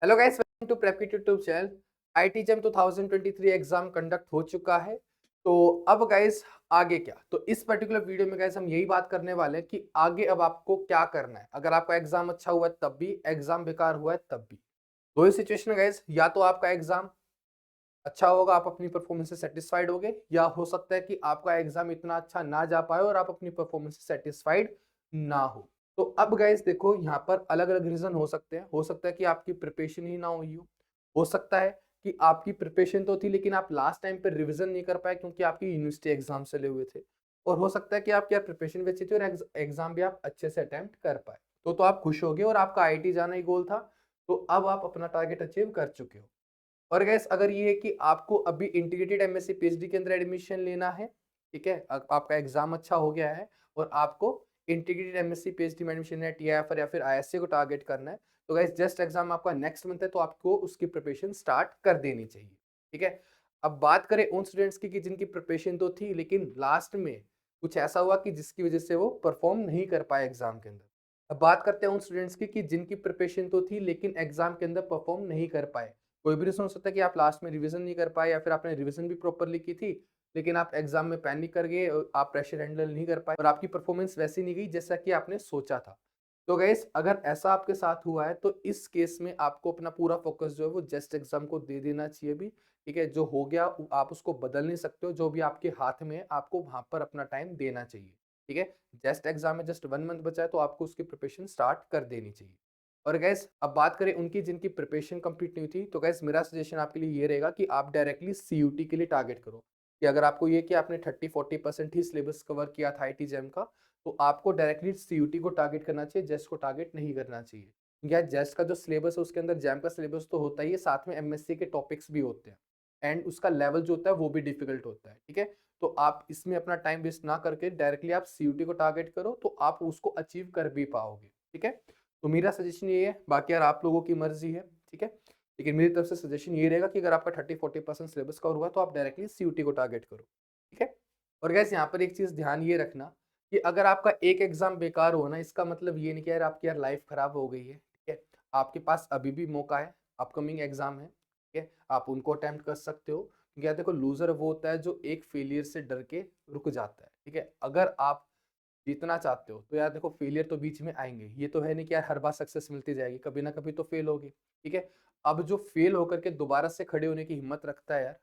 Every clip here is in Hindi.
Hello guys, welcome to prep kit YouTube channel. IT JAM 2023 exam conduct हो चुका है। तो अब गाइस आगे क्या, तो इस पर्टिकुलर वीडियो में गाइस हम यही बात करने वाले हैं कि आगे अब आपको क्या करना है। अगर आपका एग्जाम अच्छा हुआ है तब भी, एग्जाम बेकार हुआ है तब भी। दो ही सिचुएशन है गाइस, या तो आपका एग्जाम अच्छा होगा, आप अपनी परफॉर्मेंस से सेटिस्फाइड होगे, या हो सकता है कि आपका एग्जाम इतना अच्छा ना जा पाए और आप अपनी परफॉर्मेंस से सेटिस्फाइड ना हो। तो अब गाइस देखो, यहाँ पर अलग अलग रीजन हो सकते हैं। हो सकता है कि आपकी प्रिपरेशन ही ना हुई हो सकता है कि आपकी प्रिपरेशन तो थी लेकिन आप लास्ट टाइम पे रिवीजन नहीं कर पाए क्योंकि आपकी यूनिवर्सिटी एग्जाम चले हुए थे। और हो सकता है कि आपकी प्रिपरेशन भी अच्छी थी और एग्जाम भी आप अच्छे से अटेम्प्ट कर पाए। तो आप खुश हो गए और आपका आईआईटी जाना ही गोल था। तो अब आप अपना टारगेट अचीव कर चुके हो। और गैस अगर ये है कि आपको अभी इंटीग्रेटेड एमएससी पीएचडी के अंदर एडमिशन लेना है, ठीक है, आपका एग्जाम अच्छा हो गया है और आपको इंटीग्रेटेड एमएससी पीएचडी में एडमिशन है, टीआईएफआर या फिर आईएससी को टारगेट करना है, तो गैस जस्ट एग्जाम आपका नेक्स्ट मंथ है, तो आपको उसकी प्रिपरेशन स्टार्ट कर देनी चाहिए। ठीक है। अब बात करें उन स्टूडेंट्स की कि जिनकी प्रिपरेशन तो थी लेकिन लास्ट में कुछ ऐसा हुआ कि जिसकी वजह से वो परफॉर्म नहीं कर पाए एग्जाम के अंदर। अब बात करते हैं उन स्टूडेंट्स की कि जिनकी प्रिपरेशन तो थी लेकिन एग्जाम के अंदर परफॉर्म नहीं कर पाए। कोई भी रीज़न हो सकता है कि आप लास्ट में रिवीजन नहीं कर पाए या फिर आपने रिवीजन भी प्रॉपरली की थी, लेकिन आप एग्जाम में पैनिक कर गए और आप प्रेशर हैंडल नहीं कर पाए और आपकी परफॉर्मेंस वैसी नहीं गई जैसा कि आपने सोचा था। तो गाइस अगर ऐसा आपके साथ हुआ है तो इस केस में आपको अपना पूरा फोकस जो है वो जस्ट एग्जाम को दे देना चाहिए भी। ठीक है, जो हो गया आप उसको बदल नहीं सकते हो, जो भी आपके हाथ में है आपको वहां पर अपना टाइम देना चाहिए। ठीक है, जस्ट एग्जाम में जस्ट 1 मंथ बचा है तो आपको उसकी प्रिपरेशन स्टार्ट कर देनी चाहिए। और गैस अब बात करें उनकी जिनकी प्रिपरेशन कंप्लीट नहीं थी, तो गैस मेरा सजेशन आपके लिए ये रहेगा कि आप डायरेक्टली सीयूटी के लिए टारगेट करो। कि अगर आपको ये कि आपने 30-40% ही सिलेबस कवर किया था आईटी जैम का, तो आपको डायरेक्टली सीयूटी को टारगेट करना चाहिए, जेस्ट को टारगेट नहीं करना चाहिए। क्या जेस्ट का जो सिलेबस है उसके अंदर जैम का सिलेबस तो होता ही है, साथ में एमएससी के टॉपिक्स भी होते हैं एंड उसका लेवल जो होता है वो भी डिफिकल्ट होता है। ठीक है, तो आप इसमें अपना टाइम वेस्ट ना करके डायरेक्टली आप सीयूटी को टारगेट करो, तो आप उसको अचीव कर भी पाओगे। ठीक है, तो मेरा सजेशन ये है, बाकी यार आप लोगों की मर्जी है। ठीक है, लेकिन मेरी तरफ से सजेशन ये रहेगा कि अगर आपका 30-40% सिलेबस कवर हुआ तो आप डायरेक्टली सीयूटी को टारगेट करो। ठीक है, और गैस यहाँ पर एक चीज ध्यान ये रखना कि अगर आपका एक एग्जाम बेकार हो ना, इसका मतलब ये नहीं कि यार आपकी यार लाइफ खराब हो गई है। ठीक है, आपके पास अभी भी मौका है, अपकमिंग एग्जाम है। ठीक है, आप उनको अटेम्प्ट कर सकते हो। क्योंकि यार देखो, लूजर वो होता है जो एक फेलियर से डर के रुक जाता है। ठीक है, अगर आप जीतना चाहते हो तो यार देखो, फेलियर तो बीच में आएंगे। ये तो है नहीं कि यार हर बार सक्सेस मिलती जाएगी, कभी ना कभी तो फेल होगी। ठीक है, अब जो फेल होकर के दोबारा से खड़े होने की हिम्मत रखता है यार,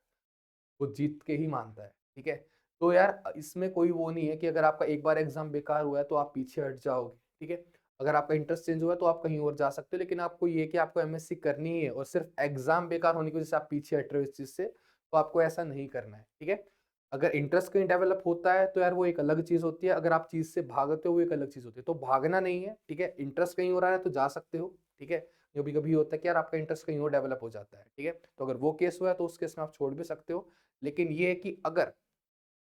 वो जीत के ही मानता है। ठीक है, तो यार इसमें कोई वो नहीं है कि अगर आपका एक बार एग्जाम बेकार हुआ है तो आप पीछे हट जाओगे। ठीक है, अगर आपका इंटरेस्ट चेंज हुआ है तो आप कहीं और जा सकते हो, लेकिन आपको ये कि आपको एमएससी करनी ही है और सिर्फ एग्जाम बेकार होने की वजह से आप पीछे हट रहे हो इस चीज से, तो आपको ऐसा नहीं करना है। ठीक है, अगर इंटरेस्ट कहीं डेवलप होता है तो यार वो एक अलग चीज होती है, अगर आप चीज से भागते हो वो एक अलग चीज होती है। तो भागना नहीं है। ठीक है, इंटरेस्ट कहीं हो रहा है तो जा सकते हो। ठीक है, कभी कभी होता है कि यार आपका इंटरेस्ट कहीं और डेवलप हो जाता है। ठीक है, तो अगर वो केस हुआ है तो उस केस में आप छोड़ भी सकते हो। लेकिन ये है कि अगर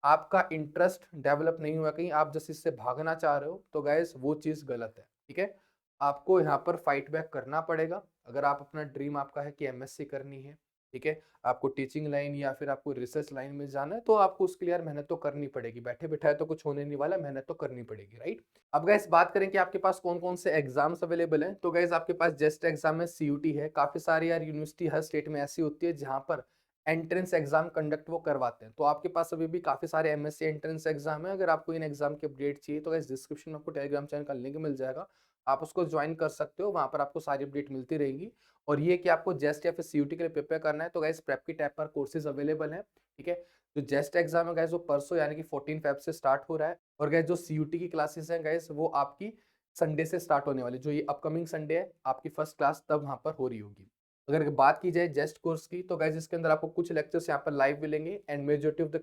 आपका इंटरेस्ट डेवलप नहीं हुआ, कहीं आप जैसे इससे भागना चाह रहे हो, तो गाइस वो चीज गलत है। ठीक है, आपको यहाँ पर फाइट बैक करना पड़ेगा। अगर आप अपना ड्रीम आपका है कि एमएससी करनी है, ठीक है, आपको टीचिंग लाइन या फिर आपको रिसर्च लाइन में जाना है, तो आपको उसके लिए यार मेहनत तो करनी पड़ेगी। बैठे बिठाए तो कुछ होने नहीं वाला, मेहनत तो करनी पड़ेगी, राइट। अब गाइस बात करें कि आपके पास कौन कौन से एग्जाम्स अवेलेबल हैं, तो गाइस आपके पास जस्ट एग्जाम में सीयूटी है। काफी सारी यार यूनिवर्सिटी हर स्टेट में ऐसी होती है जहां पर एंट्रेंस एग्जाम कंडक्ट वो करवाते हैं। तो आपके पास अभी भी काफी सारे एमएससी एंट्रेंस एग्जाम है। अगर आपको इन एग्जाम के अपडेट चाहिए तो इस डिस्क्रिप्शन में आपको टेलीग्राम चैनल का लिंक मिल जाएगा, आप उसको ज्वाइन कर सकते हो। वहां पर आपको सारी अपडेट मिलती रहेंगी। और ये कि आपको जेस्ट या फिर सीयूटी के लिए प्रिपेयर करना है तो गाइस प्रेप की टैब पर कोर्सेज अवेलेबल हैं। ठीक है, जो जेस्ट एग्जाम है गाइस वो परसों यानी कि 14 फेब से स्टार्ट हो रहा है। और गाइस जो सीयूटी की क्लासेस हैं गाइस वो आपकी संडे से स्टार्ट होने वाली, जो ये अपकमिंग संडे है आपकी फर्स्ट क्लास तब वहां पर हो रही होगी। अगर बात की जाए जेस्ट कोर्स की, तो गाइस इसके अंदर आपको कुछ लेक्चर्स यहाँ पर लाइव मिलेंगे and majority of the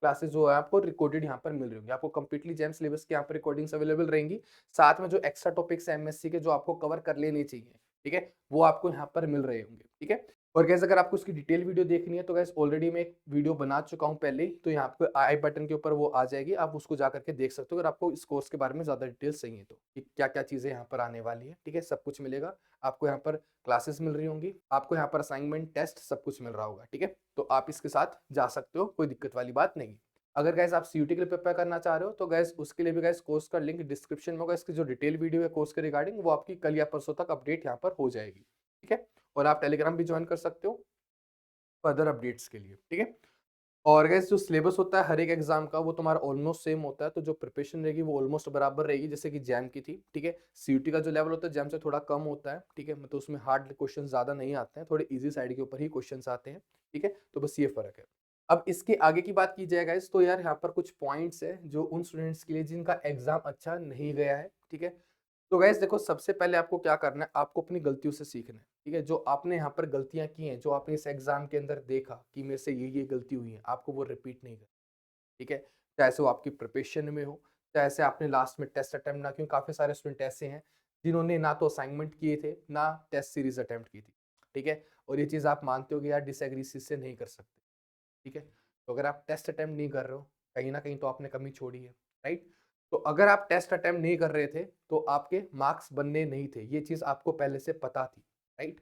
classes जो है आपको रिकॉर्डेड यहाँ पर मिल रही होंगी। आपको कंप्लीटली जेम सिलेबस की यहाँ पर रिकॉर्डिंग्स अवेलेबल रहेंगी। साथ में जो एक्स्ट्रा टॉपिक्स है एमएससी के जो आपको कवर कर लेने चाहिए, ठीक है, वो आपको यहाँ पर मिल रहे होंगे। ठीक है, और गैस अगर आपको उसकी डिटेल वीडियो देखनी है तो गैस ऑलरेडी मैं एक वीडियो बना चुका हूँ पहले ही, तो यहाँ पे आई बटन के ऊपर वो आ जाएगी, आप उसको जा करके देख सकते हो अगर आपको इस कोर्स के बारे में ज्यादा डिटेल चाहिए तो, कि क्या क्या चीजें यहाँ पर आने वाली है। ठीक है, सब कुछ मिलेगा आपको, यहाँ पर क्लासेस मिल रही होंगी आपको, यहाँ पर असाइनमेंट टेस्ट सब कुछ मिल रहा होगा। ठीक है, तो आप इसके साथ जा सकते हो, कोई दिक्कत वाली बात नहीं। अगर गैस आप सीयूटी के लिए प्रिपेयर करना चाह रहे हो तो गैस उसके लिए भी गैस कोर्स का लिंक डिस्क्रिप्शन में होगा। इसकी जो डिटेल वीडियो है कोर्स के रिगार्डिंग वो आपकी कल या परसों तक अपडेट यहाँ पर हो जाएगी। ठीक है, और आप टेलीग्राम भी ज्वाइन कर सकते हो फर्दर अपडेट्स के लिए, ठीक है। और गैस जो सिलेबस होता है हर एक एग्जाम का वो तुम्हारा ऑलमोस्ट सेम होता है, तो जो प्रिपरेशन रहेगी वो ऑलमोस्ट बराबर रहेगी जैसे कि जैम की थी, ठीक है। सीयूटी का जो लेवल होता है जैम से थोड़ा कम होता है, ठीक है, मतलब उसमें हार्ड क्वेश्चन ज्यादा नहीं आते हैं, थोड़े इजी साइड के ऊपर ही क्वेश्चन आते हैं, ठीक है, तो बस ये फर्क है। अब इसके आगे की बात की जाए गाइस, तो यार यहाँ पर कुछ पॉइंट्स है जो उन स्टूडेंट्स के लिए जिनका एग्जाम अच्छा नहीं गया है, ठीक है। तो गाइस देखो, सबसे पहले आपको क्या करना है, आपको अपनी गलतियों से सीखना है, ठीक है। जो आपने यहाँ पर गलतियां की हैं, जो आपने इस एग्जाम के अंदर देखा कि मेरे से ये गलती हुई है, आपको वो रिपीट नहीं करना, ठीक है। चाहे से वो आपकी प्रिपरेशन में हो, चाहे से आपने लास्ट में टेस्ट अटेम्प्ट ना, क्योंकि काफी सारे स्टूडेंट ऐसे हैं जिन्होंने ना तो असाइनमेंट किए थे ना टेस्ट सीरीज अटेम्प्ट की थी, ठीक है। और ये चीज आप मानते हो कि यार डिसएग्री से नहीं कर सकते, ठीक है। तो अगर आप टेस्ट अटेम्प्ट नहीं कर रहे हो, कहीं ना कहीं तो आपने कमी छोड़ी है, राइट। तो अगर आप टेस्ट अटेम्प्ट नहीं कर रहे थे तो आपके मार्क्स बनने नहीं थे, ये चीज आपको पहले से पता थी, राइट।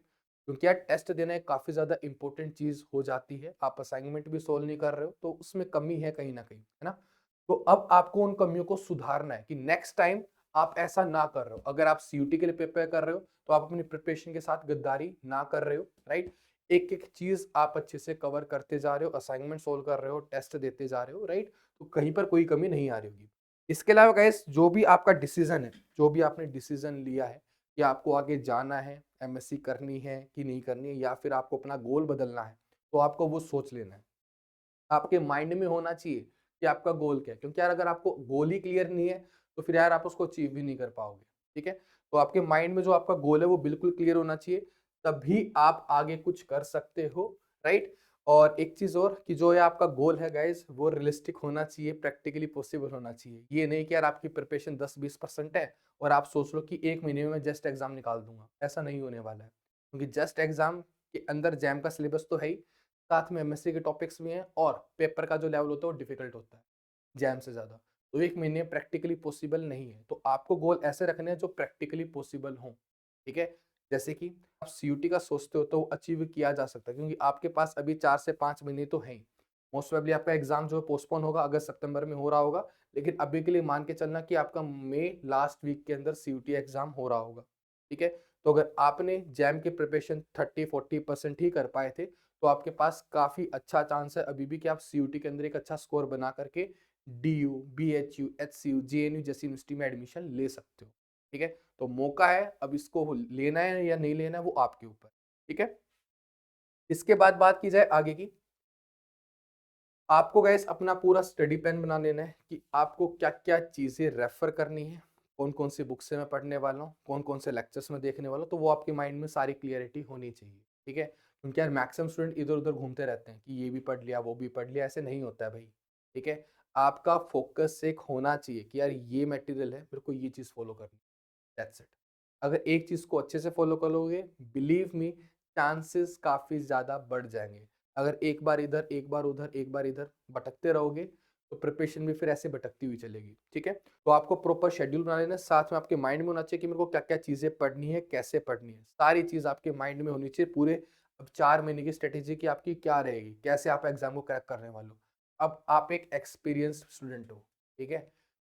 क्योंकि यार टेस्ट देना एक काफी ज्यादा इंपॉर्टेंट चीज हो जाती है, आप असाइनमेंट भी सोल्व नहीं कर रहे हो तो उसमें कमी है कहीं ना कहीं, है ना। तो अब आपको उन कमियों को सुधारना है कि नेक्स्ट टाइम आप ऐसा ना कर रहे हो। अगर आप सीयूटी के लिए प्रिपेयर कर रहे हो तो आप अपनी प्रिपरेशन के साथ गद्दारी ना कर रहे हो, राइट। एक एक चीज आप अच्छे से कवर करते जा रहे हो, असाइनमेंट सोल्व कर रहे हो, टेस्ट देते जा रहे हो, राइट। तो कहीं पर कोई कमी नहीं आ रही होगी। इसके अलावा गाइस, जो भी आपका डिसीजन है, जो भी आपने डिसीजन लिया है कि आपको आगे जाना है, एमएससी करनी है कि नहीं करनी है, या फिर आपको अपना गोल बदलना है, तो आपको वो सोच लेना है। आपके माइंड में होना चाहिए कि आपका गोल क्या है, क्योंकि यार अगर आपको गोल ही क्लियर नहीं है तो फिर यार आप उसको अचीव भी नहीं कर पाओगे, ठीक है। तो आपके माइंड में जो आपका गोल है वो बिल्कुल क्लियर होना चाहिए, तभी आप आगे कुछ कर सकते हो, राइट। और एक चीज और कि जो ये आपका गोल है गाइस, वो रियलिस्टिक होना चाहिए, प्रैक्टिकली पॉसिबल होना चाहिए। ये नहीं कि यार आपकी प्रिपरेशन 10-20% है और आप सोच लो कि 1 महीने में मैं जस्ट एग्जाम निकाल दूंगा, ऐसा नहीं होने वाला है। क्योंकि जस्ट एग्जाम के अंदर जैम का सिलेबस तो है ही, साथ में एमएससी के टॉपिक्स भी हैं, और पेपर का जो लेवल होता है वो डिफिकल्ट होता है जैम से ज्यादा। तो 1 महीने प्रैक्टिकली पॉसिबल नहीं है, तो आपको गोल ऐसे रखने हैं जो प्रैक्टिकली पॉसिबल हो, ठीक है। जैसे कि आप सीयूटी का सोचते हो तो वो अचीव किया जा सकता है, क्योंकि आपके पास अभी 4 से 5 महीने तो है ही। मोस्ट प्रोबेबली आपका एग्जाम जो है पोस्टपोन होगा, अगस्त सितंबर में हो रहा होगा, लेकिन अभी के लिए मान के चलना कि आपका मई लास्ट वीक के अंदर सीयूटी एग्जाम हो रहा होगा, ठीक है। तो अगर आपने जैम की प्रिपरेशन 30-40% ही कर पाए थे, तो आपके पास काफी अच्छा चांस है अभी भी कि आप सीयूटी के अंदर एक अच्छा स्कोर बना करके डीयू, बीएचयू, एचसीयू, जेएनयू जैसी यूनिवर्सिटी में एडमिशन ले सकते हो, ठीक है। तो मौका है, अब इसको लेना है या नहीं लेना है वो आपके ऊपर, ठीक है। इसके बाद बात की जाए आगे की, आपको गैस अपना पूरा स्टडी प्लान बना लेना है कि आपको क्या क्या चीजें रेफर करनी है, कौन कौन सी बुक से मैं पढ़ने वाला हूँ, कौन कौन से लेक्चर्स में देखने वाला हूँ, तो वो आपके माइंड में सारी क्लियरिटी होनी चाहिए, ठीक है। क्योंकि यार मैक्सिमम स्टूडेंट इधर उधर घूमते रहते हैं कि ये भी पढ़ लिया वो भी पढ़ लिया, ऐसे नहीं होता है भाई, ठीक है। आपका फोकस एक होना चाहिए कि यार ये मटेरियल है, मेरे को ये चीज फॉलो करनी, दैट्स इट। अगर एक चीज को अच्छे से फॉलो करोगे, बिलीव मी, चांसेस काफी ज्यादा बढ़ जाएंगे। अगर एक बार इधर एक बार उधर एक बार इधर भटकते रहोगे तो प्रिपरेशन भी फिर ऐसे भटकती हुई चलेगी, ठीक है। तो आपको प्रॉपर शेड्यूल बना लेना, साथ में आपके माइंड में होना चाहिए कि मेरे को क्या क्या चीजें पढ़नी है, कैसे पढ़नी है, सारी चीज आपके माइंड में होनी चाहिए पूरे। अब 4 महीने की स्ट्रेटेजी की आपकी क्या रहेगी, कैसे आप एग्जाम को क्रैक करने वाले हो। अब आप एक एक्सपीरियंस्ड स्टूडेंट हो, ठीक है।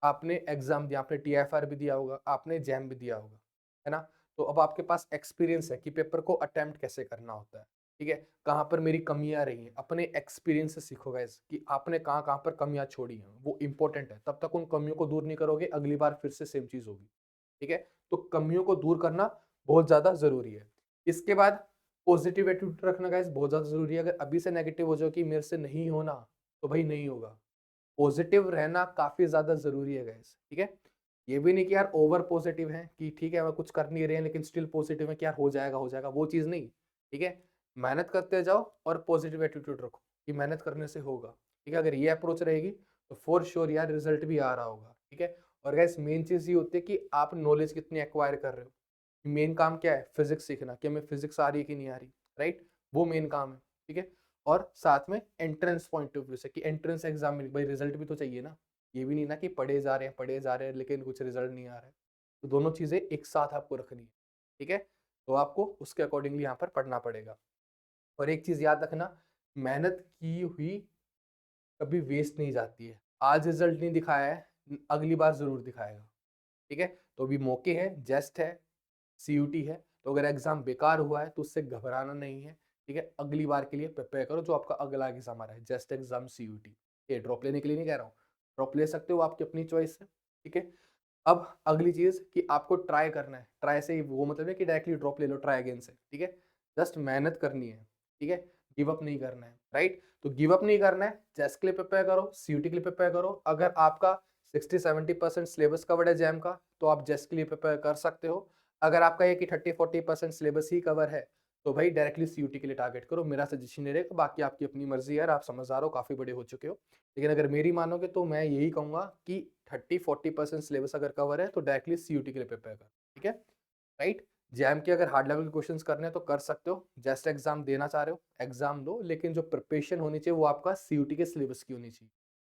आपने एग्जाम दिया, आपने टीएफआर भी दिया होगा, आपने जैम भी दिया होगा, है ना। तो अब आपके पास एक्सपीरियंस है कि पेपर को अटेम्प्ट कैसे करना होता है, ठीक है। कहाँ पर मेरी कमियां रही हैं, अपने एक्सपीरियंस से सीखो गाइस कि आपने कहाँ कहाँ पर कमियां छोड़ी हैं, वो इंपॉर्टेंट है। तब तक उन कमियों को दूर नहीं करोगे, अगली बार फिर से सेम चीज होगी, ठीक है। तो कमियों को दूर करना बहुत ज्यादा जरूरी है। इसके बाद पॉजिटिव एटीट्यूड रखना गाइस बहुत ज्यादा जरूरी है। अगर अभी से नेगेटिव हो जाओ कि मेरे से नहीं होना, तो भाई नहीं होगा। पॉजिटिव रहना काफी ज्यादा जरूरी है गाइस, ठीक है। ये भी नहीं कि यार ओवर पॉजिटिव है कि ठीक है मैं कुछ कर नहीं रहे हैं लेकिन स्टिल पॉजिटिव है कि यार हो जाएगा, वो चीज नहीं, ठीक है। मेहनत करते जाओ और पॉजिटिव एटीट्यूड रखो कि मेहनत करने से होगा, ठीक है। अगर ये अप्रोच रहेगी तो फॉर श्योर यार रिजल्ट भी आ रहा होगा, ठीक है। और गाइस मेन चीज ये होती है कि आप नॉलेज कितनी एक्वायर कर रहे हो। मेन काम क्या है, फिजिक्स सीखना, कि हमें फिजिक्स आ रही है कि नहीं आ रही, राइट। वो मेन काम है, ठीक है। और साथ में एंट्रेंस पॉइंट ऑफ व्यू से कि एंट्रेंस एग्जाम में भाई रिजल्ट भी तो चाहिए ना। ये भी नहीं ना कि पढ़े जा रहे हैं लेकिन कुछ रिजल्ट नहीं आ रहा है। तो दोनों चीजें एक साथ आपको रखनी है, ठीक है। तो आपको उसके अकॉर्डिंगली यहाँ पर पढ़ना पड़ेगा। और एक चीज याद रखना, मेहनत की हुई कभी वेस्ट नहीं जाती है। आज रिजल्ट नहीं दिखाया है, अगली बार जरूर दिखाएगा, ठीक है। तो अभी मौके हैं, जेस्ट है, सीयूटी है, तो अगर एग्जाम बेकार हुआ है तो उससे घबराना नहीं है, ठीक है। अगली बार के लिए प्रिपेयर करो जो आपका अगला एग्जाम आ रहा है, जस्ट एग्जाम CUT। ये ड्रॉप लेने के लिए नहीं कह रहा हूँ, ड्रॉप ले सकते हो, आपकी अपनी चॉइस है, ठीक है। अब अगली चीज कि आपको ट्राई करना है, ट्राई से वो मतलब है कि डायरेक्टली ड्रॉप ले लो ट्राई अगेन से, ठीक है। जस्ट मेहनत करनी है, ठीक है, गिव अप नहीं करना है, राइट। तो गिव अप नहीं करना है, जेस के लिए प्रिपेयर करो, CUT के लिए प्रिपेयर करो। अगर आपका 60-70% सिलेबस कवर्ड है जैम का, तो आप जेस के लिए प्रिपेयर कर सकते हो। अगर आपका ये कि 30-40% सिलेबस ही कवर है, तो भाई डायरेक्टली CUT के लिए टारगेट करो। मेरा सजेशन ये रहेगा, बाकी आपकी अपनी मर्जी है यार, आप समझदार हो, काफी बड़े हो चुके हो। लेकिन अगर मेरी मानोगे तो मैं यही कहूंगा कि 30-40% सिलेबस अगर कवर है तो डायरेक्टली CUT के लिए प्रिपेयर कर, ठीक है, राइट। जैम के अगर हार्ड लेवल के क्वेश्चंस करने हैं तो कर सकते हो, जस्ट एग्जाम देना चाह रहे हो एग्जाम दो, लेकिन जो प्रिपरेशन होनी चाहिए वो आपका CUT के सिलेबस की होनी चाहिए,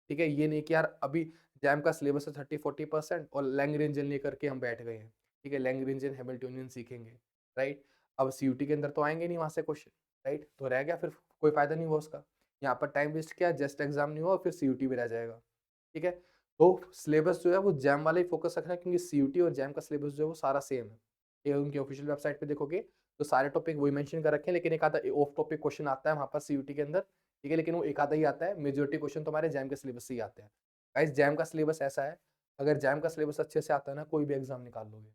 ठीक है। ये नहीं कि यार अभी जैम का सिलेबस है 30-40% और लैंग्रेंजन लेकर के हम बैठ गए हैं, ठीक है, लैंग्रेंजन हैमिल्टोनियन सीखेंगे, राइट। अब CUT के अंदर तो आएंगे नहीं वहां से क्वेश्चन, राइट, तो रह गया, फिर कोई फायदा नहीं हुआ उसका। यहाँ पर टाइम वेस्ट किया, जस्ट एग्जाम नहीं हुआ, फिर CUT भी रह जाएगा, ठीक है। तो सिलेबस जो है वो जैम वाला ही फोकस रखना है, क्योंकि CUT और जैम का सिलेबस जो है वो सारा सेम है। ये उनकी ऑफिशियल वेबसाइट पे देखोगे तो सारे टॉपिक वही मेंशन कर रखे हैं, लेकिन एक आधा ऑफ टॉपिक क्वेश्चन आता है वहां पर CUT के अंदर, ठीक है, लेकिन वो एक आधा ही आता है, मेजोरिटी क्वेश्चन तुम्हारे जैम के सिलेबस से ही आते हैं। गाइस जैम का सिलेबस ऐसा है, अगर जैम का सिलेबस अच्छे से आता है ना, कोई भी एग्जाम निकाल लोगे,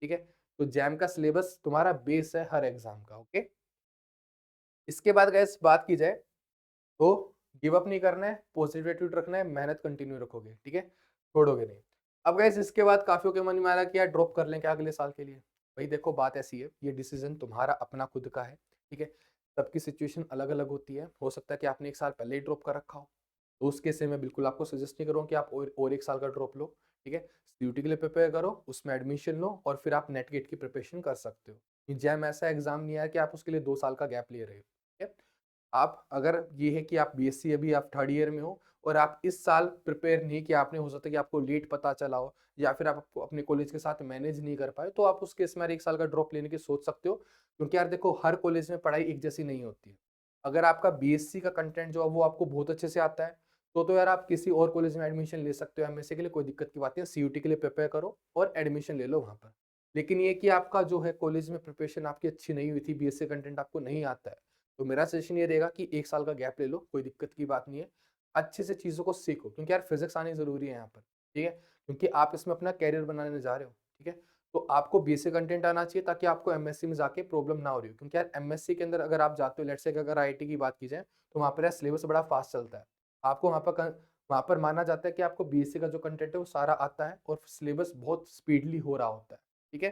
ठीक है। तो जैम का सिलेबस तुम्हारा बेस है हर एग्जाम का, ओके। इसके बाद गाइस बात की जाए तो गिव अप नहीं करना है, पॉजिटिव एटीट्यूड रखना है, मेहनत कंटिन्यू रखोगे, ठीक है, छोड़ोगे नहीं। अब गाइस इसके बाद काफियों के मन में आ रहा कि यार ड्रॉप कर लें क्या अगले साल के लिए। भाई देखो बात ऐसी है, ये डिसीजन तुम्हारा अपना खुद का है, ठीक है। सबकी सिचुएशन अलग अलग होती है, हो सकता है कि आपने एक साल पहले ही ड्रॉप कर रखा हो, तो उस केस में मैं बिल्कुल आपको सजेस्ट नहीं करूँगा कि आप और एक साल का ड्रॉप लो, ठीक है। CUT के लिए प्रिपेयर करो, उसमें एडमिशन लो और फिर आप नेट गेट की प्रिपरेशन कर सकते हो। जैम ऐसा एग्जाम नहीं है कि आप उसके लिए 2 साल का गैप ले रहे हो, ठीक है। आप अगर ये है कि आप BSc अभी आप थर्ड ईयर में हो और आप इस साल प्रिपेयर नहीं किया आपने, हो सकता है कि आपको लेट पता चला हो या फिर आप अपने कॉलेज के साथ मैनेज नहीं कर पाए, तो आप उस केस में एक साल का ड्रॉप लेने की सोच सकते हो। क्योंकि यार देखो हर कॉलेज में पढ़ाई एक जैसी नहीं होती है। अगर आपका BSc का कंटेंट जो है वो आपको बहुत अच्छे से आता है, तो यार आप किसी और कॉलेज में एडमिशन ले सकते हो MSc के लिए, कोई दिक्कत की बात नहीं है। CUT के लिए प्रिपेयर करो और एडमिशन ले लो वहां पर। लेकिन ये कि आपका जो है कॉलेज में प्रिपरेशन आपकी अच्छी नहीं हुई थी, BSc कंटेंट आपको नहीं आता है, तो मेरा सजेशन ये रहेगा कि एक साल का गैप ले लो, कोई दिक्कत की बात नहीं है। अच्छे से चीज़ों को सीखो, क्योंकि यार फिजिक्स आनी ज़रूरी है यहाँ पर, ठीक है, क्योंकि आप इसमें अपना कैरियर बनाने जा रहे हो, ठीक है। तो आपको बेसिक कंटेंट आना चाहिए ताकि आपको MSc में जाके प्रॉब्लम ना हो रही हो, क्योंकि यार MSc के अंदर अगर आप जाते हो, लेट्स से अगर IIT की बात की जाए तो वहाँ पर सिलेबस बड़ा फास्ट चलता है। आपको वहाँ पर माना जाता है कि आपको BSc का जो कंटेंट है वो सारा आता है और सिलेबस बहुत स्पीडली हो रहा होता है, ठीक है।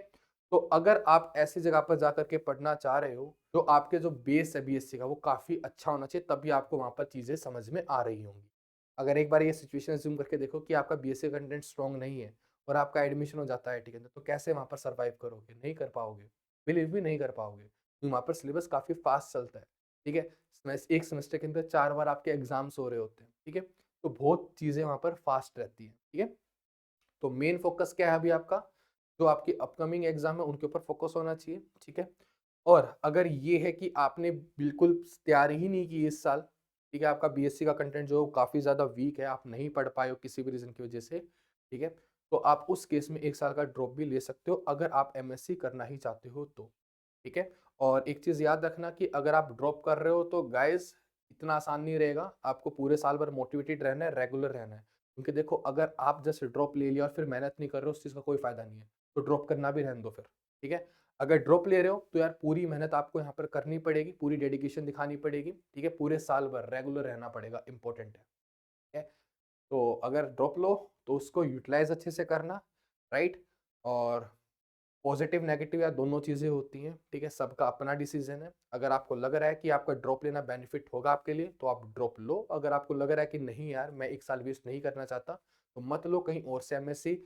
तो अगर आप ऐसी जगह पर जाकर के पढ़ना चाह रहे हो तो आपके जो बेस है BSc का वो काफी अच्छा होना चाहिए, तभी आपको वहां पर चीजें समझ में आ रही होंगी। अगर एक बार ये सिचुएशन अज्यूम करके देखो कि आपका BSc कंटेंट स्ट्रॉन्ग नहीं है और आपका एडमिशन हो जाता है IIT के अंदर, तो कैसे वहां पर सर्वाइव करोगे, नहीं कर पाओगे, बिलीव भी नहीं कर पाओगे, क्योंकि वहां पर सिलेबस काफी फास्ट चलता है, ठीक है। एक सेमेस्टर के अंदर 4 बार आपके एग्जाम्स हो रहे होते हैं, ठीक है। तो बहुत चीजें वहां पर फास्ट रहती है, ठीक है। तो मेन फोकस क्या है अभी आपका, जो आपकी अपकमिंग एग्जाम है उनके ऊपर फोकस होना चाहिए, ठीक है। और अगर ये है कि आपने बिल्कुल तैयारी ही नहीं की इस साल, ठीक है, आपका BSc का कंटेंट जो काफी ज्यादा वीक है, आप नहीं पढ़ पाए हो किसी भी रीजन की वजह से, ठीक है, तो आप उस केस में एक साल का ड्रॉप भी ले सकते हो अगर आप MSc करना ही चाहते हो तो, ठीक है। और एक चीज याद रखना कि अगर आप ड्रॉप कर रहे हो तो गाइस इतना आसान नहीं रहेगा, आपको पूरे साल भर मोटिवेटेड रहना है, रेगुलर रहना है। क्योंकि देखो अगर आप जस्ट ड्रॉप ले लिया और फिर मेहनत नहीं कर रहे हो, उस चीज़ का कोई फायदा नहीं है, तो ड्रॉप करना भी रहने दो फिर, ठीक है। अगर ड्रॉप ले रहे हो तो यार पूरी मेहनत आपको यहाँ पर करनी पड़ेगी, पूरी डेडिकेशन दिखानी पड़ेगी, ठीक है, पूरे साल भर रेगुलर रहना पड़ेगा, इंपॉर्टेंट है, ठीक है। तो अगर ड्रॉप लो तो उसको यूटिलाइज अच्छे से करना, राइट। और पॉजिटिव नेगेटिव या दोनों चीज़ें होती हैं, ठीक है, सबका अपना डिसीजन है। अगर आपको लग रहा है कि आपका ड्रॉप लेना बेनिफिट होगा आपके लिए तो आप ड्रॉप लो, अगर आपको लग रहा है कि नहीं यार मैं एक साल वेस्ट नहीं करना चाहता तो मत लो, कहीं और से MSc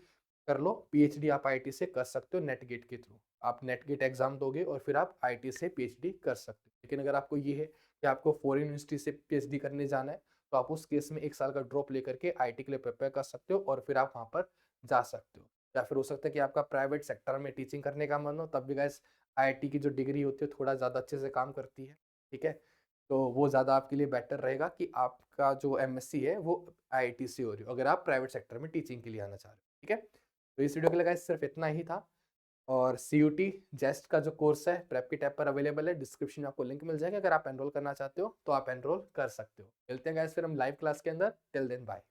कर लो। PhD आप IIT से कर सकते हो नेट गेट के थ्रू, आप नेट गेट एग्जाम दोगे और फिर आप IIT से PhD कर सकते हो। लेकिन अगर आपको ये है कि आपको फॉरेन यूनिवर्सिटी से PhD करने जाना है तो आप उस केस में एक साल का ड्रॉप लेकर के IIT के लिए प्रिपेयर कर सकते हो और फिर आप वहाँ पर जा सकते हो। या फिर हो सकता है कि आपका प्राइवेट सेक्टर में टीचिंग करने का मन हो, तब भी गाइस IIT की जो डिग्री होती है थोड़ा ज़्यादा अच्छे से काम करती है, ठीक है। तो वो ज़्यादा आपके लिए बेटर रहेगा कि आपका जो MSc है वो IIT से हो रही हो, अगर आप प्राइवेट सेक्टर में टीचिंग के लिए आना चाह रहे हो, ठीक है। तो इस वीडियो के लिए गाइस सिर्फ इतना ही था। और CUT जेस्ट का जो कोर्स है प्रेप की टैब पर अवेलेबल है, डिस्क्रिप्शन में आपको लिंक मिल जाएगा। अगर आप एनरोल करना चाहते हो तो आप एनरोल कर सकते हो। मिलते हैं गाइस फिर हम लाइव क्लास के अंदर। Till then bye.